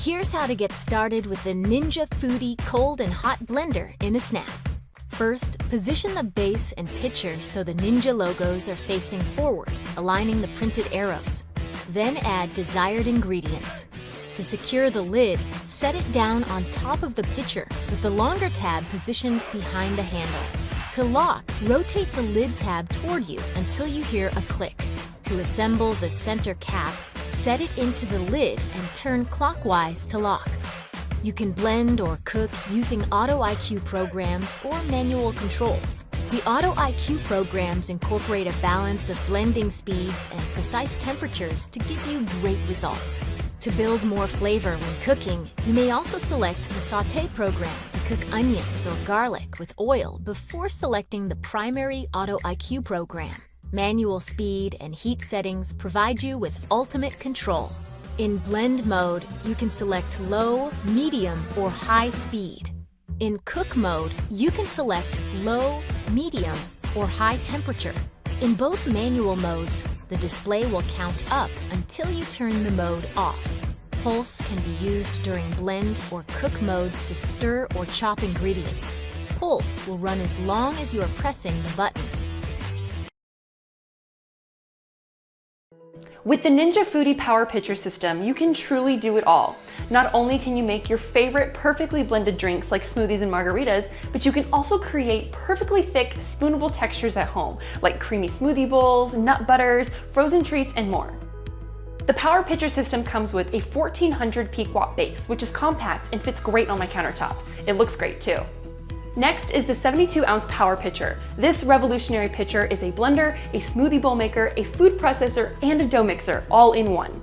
Here's how to get started with the Ninja Foodie cold and hot blender in a snap. First, position the base and pitcher so the Ninja logos are facing forward, aligning the printed arrows. Then add desired ingredients. To secure the lid, set it down on top of the pitcher with the longer tab positioned behind the handle. To lock, rotate the lid tab toward you until you hear a click. To assemble the center cap, set it into the lid and turn clockwise to lock. You can blend or cook using Auto IQ programs or manual controls. The Auto IQ programs incorporate a balance of blending speeds and precise temperatures to give you great results. To build more flavor when cooking, you may also select the Sauté program to cook onions or garlic with oil before selecting the primary Auto IQ program. Manual speed and heat settings provide you with ultimate control. In blend mode, you can select low, medium, or high speed. In cook mode, you can select low, medium, or high temperature. In both manual modes, the display will count up until you turn the mode off. Pulse can be used during blend or cook modes to stir or chop ingredients. Pulse will run as long as you are pressing the button. With the Ninja Foodie Power Pitcher system, you can truly do it all. Not only can you make your favorite perfectly blended drinks like smoothies and margaritas, but you can also create perfectly thick, spoonable textures at home, like creamy smoothie bowls, nut butters, frozen treats, and more. The Power Pitcher system comes with a 1400 peak watt base, which is compact and fits great on my countertop. It looks great too. Next is the 72-ounce Power Pitcher. This revolutionary pitcher is a blender, a smoothie bowl maker, a food processor, and a dough mixer, all in one.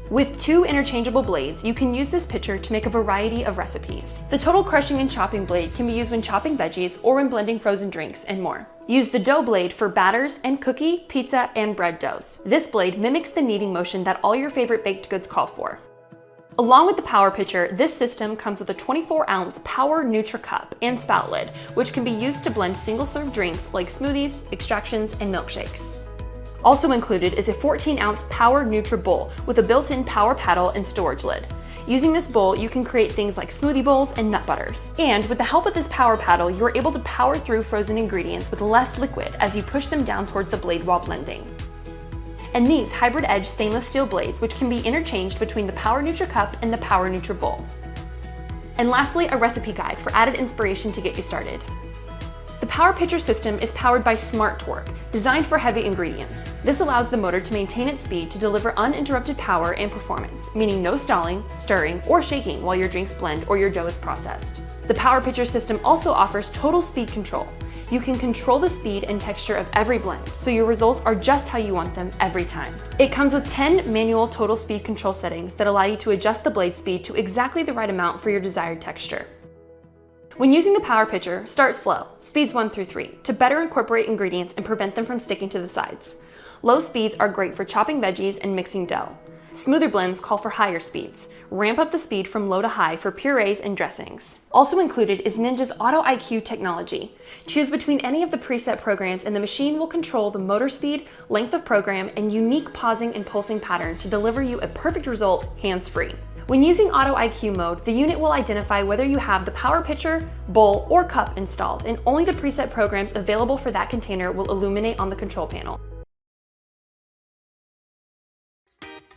With 2 interchangeable blades, you can use this pitcher to make a variety of recipes. The total crushing and chopping blade can be used when chopping veggies or when blending frozen drinks and more. Use the dough blade for batters and cookie, pizza, and bread doughs. This blade mimics the kneading motion that all your favorite baked goods call for. Along with the Power Pitcher, this system comes with a 24-ounce Power Nutri Cup and spout lid, which can be used to blend single-serve drinks like smoothies, extractions, and milkshakes. Also included is a 14-ounce Power Nutri Bowl with a built-in power paddle and storage lid. Using this bowl, you can create things like smoothie bowls and nut butters. And with the help of this power paddle, you are able to power through frozen ingredients with less liquid as you push them down towards the blade while blending. And these hybrid edge stainless steel blades, which can be interchanged between the Power Nutri Cup and the Power Nutri Bowl. And lastly, a recipe guide for added inspiration to get you started. The Power Pitcher system is powered by Smart Torque, designed for heavy ingredients. This allows the motor to maintain its speed to deliver uninterrupted power and performance, meaning no stalling, stirring, or shaking while your drinks blend or your dough is processed. The Power Pitcher system also offers total speed control. You can control the speed and texture of every blend, so your results are just how you want them every time. It comes with 10 manual total speed control settings that allow you to adjust the blade speed to exactly the right amount for your desired texture. When using the Power Pitcher, start slow, speeds 1 through 3, to better incorporate ingredients and prevent them from sticking to the sides. Low speeds are great for chopping veggies and mixing dough. Smoother blends call for higher speeds. Ramp up the speed from low to high for purees and dressings. Also included is Ninja's Auto IQ technology. Choose between any of the preset programs and the machine will control the motor speed, length of program, and unique pausing and pulsing pattern to deliver you a perfect result hands-free. When using Auto IQ mode, the unit will identify whether you have the Power Pitcher, bowl, or cup installed, and only the preset programs available for that container will illuminate on the control panel.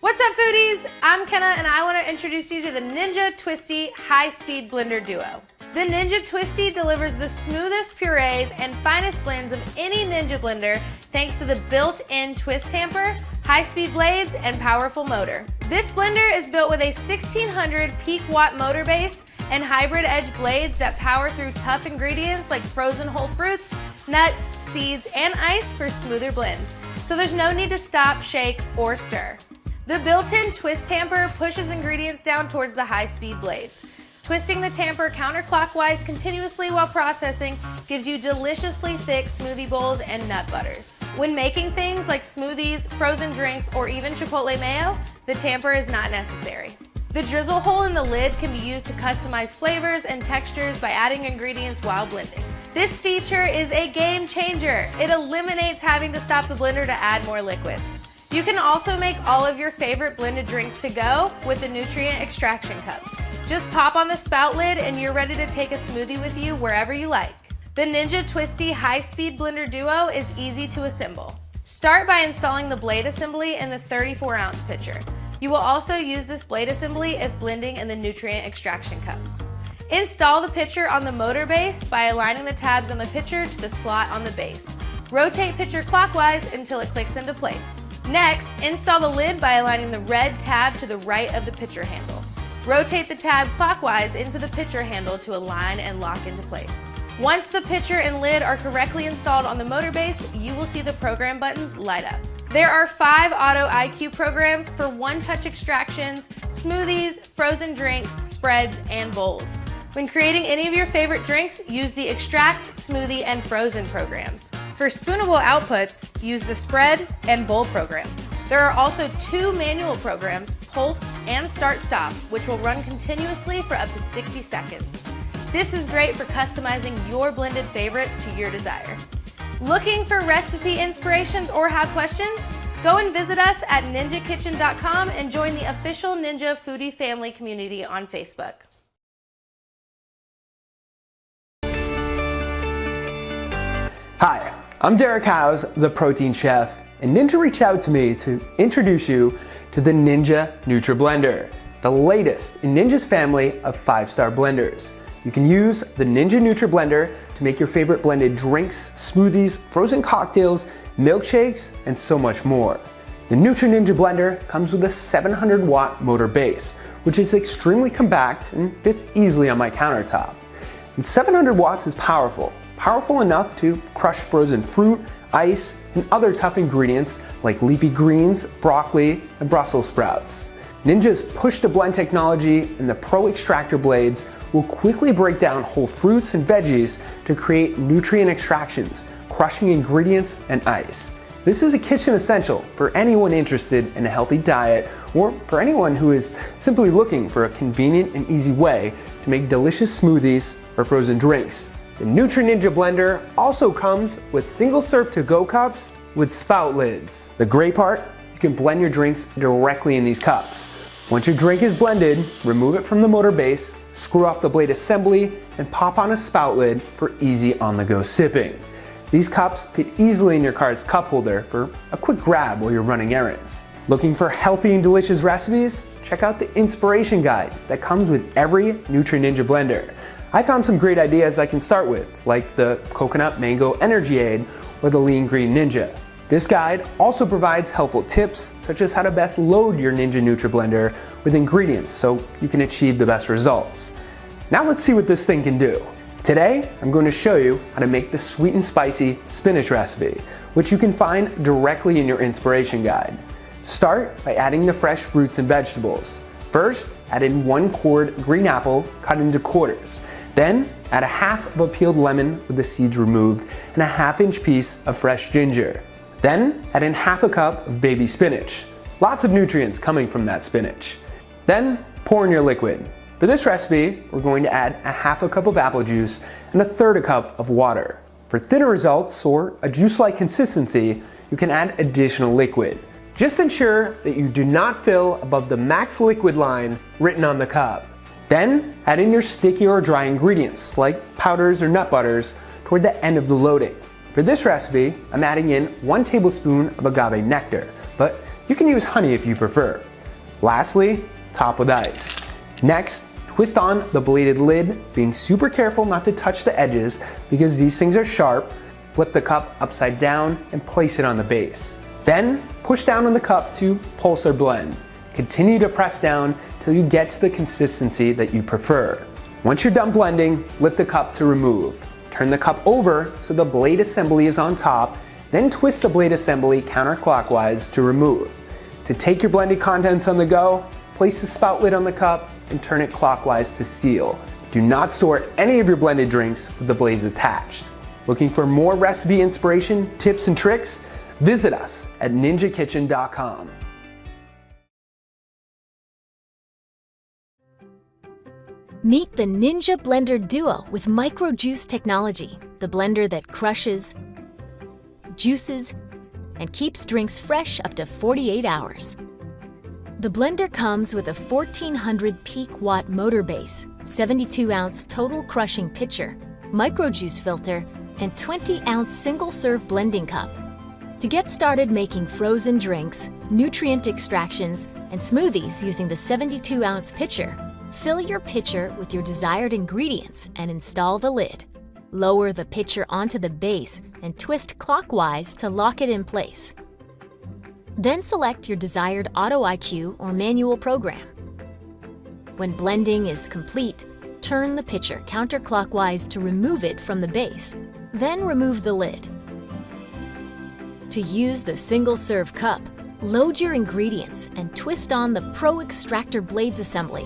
What's up, foodies? I'm Kenna, and I want to introduce you to the Ninja Twisty High-Speed Blender Duo. The Ninja Twisty delivers the smoothest purees and finest blends of any Ninja blender thanks to the built-in twist tamper, high-speed blades, and powerful motor. This blender is built with a 1600 peak watt motor base and hybrid edge blades that power through tough ingredients like frozen whole fruits, nuts, seeds, and ice for smoother blends. So there's no need to stop, shake, or stir. The built-in twist tamper pushes ingredients down towards the high-speed blades. Twisting the tamper counterclockwise continuously while processing gives you deliciously thick smoothie bowls and nut butters. When making things like smoothies, frozen drinks, or even Chipotle mayo, the tamper is not necessary. The drizzle hole in the lid can be used to customize flavors and textures by adding ingredients while blending. This feature is a game changer. It eliminates having to stop the blender to add more liquids. You can also make all of your favorite blended drinks to go with the nutrient extraction cups. Just pop on the spout lid and you're ready to take a smoothie with you wherever you like. The Ninja Twisty High-Speed Blender Duo is easy to assemble. Start by installing the blade assembly in the 34-ounce pitcher. You will also use this blade assembly if blending in the nutrient extraction cups. Install the pitcher on the motor base by aligning the tabs on the pitcher to the slot on the base. Rotate pitcher clockwise until it clicks into place. Next, install the lid by aligning the red tab to the right of the pitcher handle. Rotate the tab clockwise into the pitcher handle to align and lock into place. Once the pitcher and lid are correctly installed on the motor base, you will see the program buttons light up. There are 5 Auto IQ programs for one-touch extractions, smoothies, frozen drinks, spreads, and bowls. When creating any of your favorite drinks, use the Extract, Smoothie, and Frozen programs. For spoonable outputs, use the Spread and Bowl program. There are also 2 manual programs, Pulse and Start Stop, which will run continuously for up to 60 seconds. This is great for customizing your blended favorites to your desire. Looking for recipe inspirations or have questions? Go and visit us at ninjakitchen.com and join the official Ninja Foodie family community on Facebook. Hi, I'm Derek Howes, the protein chef, and Ninja reached out to me to introduce you to the Ninja NutriBlender, the latest in Ninja's family of 5-star blenders. You can use the Ninja NutriBlender to make your favorite blended drinks, smoothies, frozen cocktails, milkshakes, and so much more. The Nutri Ninja blender comes with a 700-watt motor base, which is extremely compact and fits easily on my countertop. And 700 watts is powerful enough to crush frozen fruit, ice, and other tough ingredients like leafy greens, broccoli, and Brussels sprouts. Ninja's push-to-blend technology and the Pro Extractor blades will quickly break down whole fruits and veggies to create nutrient extractions, crushing ingredients and ice. This is a kitchen essential for anyone interested in a healthy diet or for anyone who is simply looking for a convenient and easy way to make delicious smoothies or frozen drinks. The Nutri Ninja blender also comes with single-serve to-go cups with spout lids. The great part, you can blend your drinks directly in these cups. Once your drink is blended, remove it from the motor base, screw off the blade assembly, and pop on a spout lid for easy on-the-go sipping. These cups fit easily in your car's cup holder for a quick grab while you're running errands. Looking for healthy and delicious recipes? Check out the inspiration guide that comes with every Nutri Ninja blender. I found some great ideas I can start with, like the Coconut Mango Energy Aid or the Lean Green Ninja. This guide also provides helpful tips such as how to best load your Ninja NutriBlender with ingredients so you can achieve the best results. Now let's see what this thing can do. Today, I'm going to show you how to make the sweet and spicy spinach recipe, which you can find directly in your inspiration guide. Start by adding the fresh fruits and vegetables. First, add in 1 cord green apple cut into quarters. Then, add a half of a peeled lemon with the seeds removed and a 1/2-inch piece of fresh ginger. Then, add in 1/2 cup of baby spinach. Lots of nutrients coming from that spinach. Then, pour in your liquid. For this recipe, we're going to add a 1/2 cup of apple juice and 1/3 cup of water. For thinner results or a juice-like consistency, you can add additional liquid. Just ensure that you do not fill above the max liquid line written on the cup. Then, add in your sticky or dry ingredients like powders or nut butters toward the end of the loading. For this recipe, I'm adding in 1 tablespoon of agave nectar, but you can use honey if you prefer. Lastly, top with ice. Next, twist on the bladed lid, being super careful not to touch the edges because these things are sharp. Flip the cup upside down and place it on the base. Then, push down on the cup to pulse or blend. Continue to press down till you get to the consistency that you prefer. Once you're done blending, lift the cup to remove. Turn the cup over so the blade assembly is on top, then twist the blade assembly counterclockwise to remove. To take your blended contents on the go, place the spout lid on the cup and turn it clockwise to seal. Do not store any of your blended drinks with the blades attached. Looking for more recipe inspiration, tips, and tricks? Visit us at ninjakitchen.com. Meet the Ninja Blender Duo with micro juice technology, the blender that crushes, juices, and keeps drinks fresh up to 48 hours. The blender comes with a 1400 peak watt motor base, 72-ounce total crushing pitcher, micro juice filter, and 20-ounce single-serve blending cup. To get started making frozen drinks, nutrient extractions, and smoothies using the 72-ounce pitcher, fill your pitcher with your desired ingredients and install the lid. Lower the pitcher onto the base and twist clockwise to lock it in place. Then select your desired Auto IQ or manual program. When blending is complete, turn the pitcher counterclockwise to remove it from the base, then remove the lid. To use the single-serve cup, load your ingredients and twist on the Pro Extractor Blades assembly.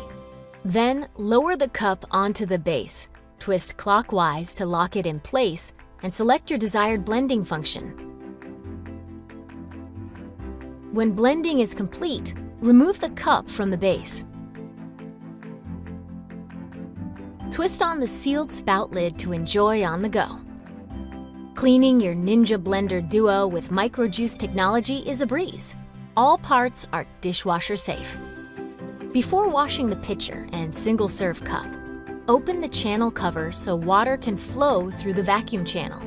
Then lower the cup onto the base, twist clockwise to lock it in place, and select your desired blending function. When blending is complete, remove the cup from the base. Twist on the sealed spout lid to enjoy on the go. Cleaning your Ninja Blender Duo with microjuice technology is a breeze. All parts are dishwasher safe. Before washing the pitcher and single-serve cup, open the channel cover so water can flow through the vacuum channel.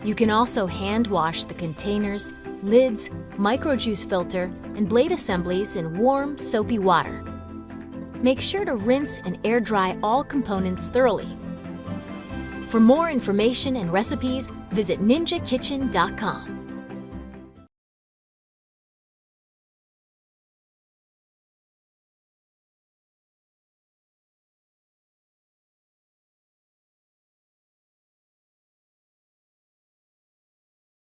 You can also hand wash the containers, lids, microjuice filter, and blade assemblies in warm, soapy water. Make sure to rinse and air dry all components thoroughly. For more information and recipes, visit ninjakitchen.com.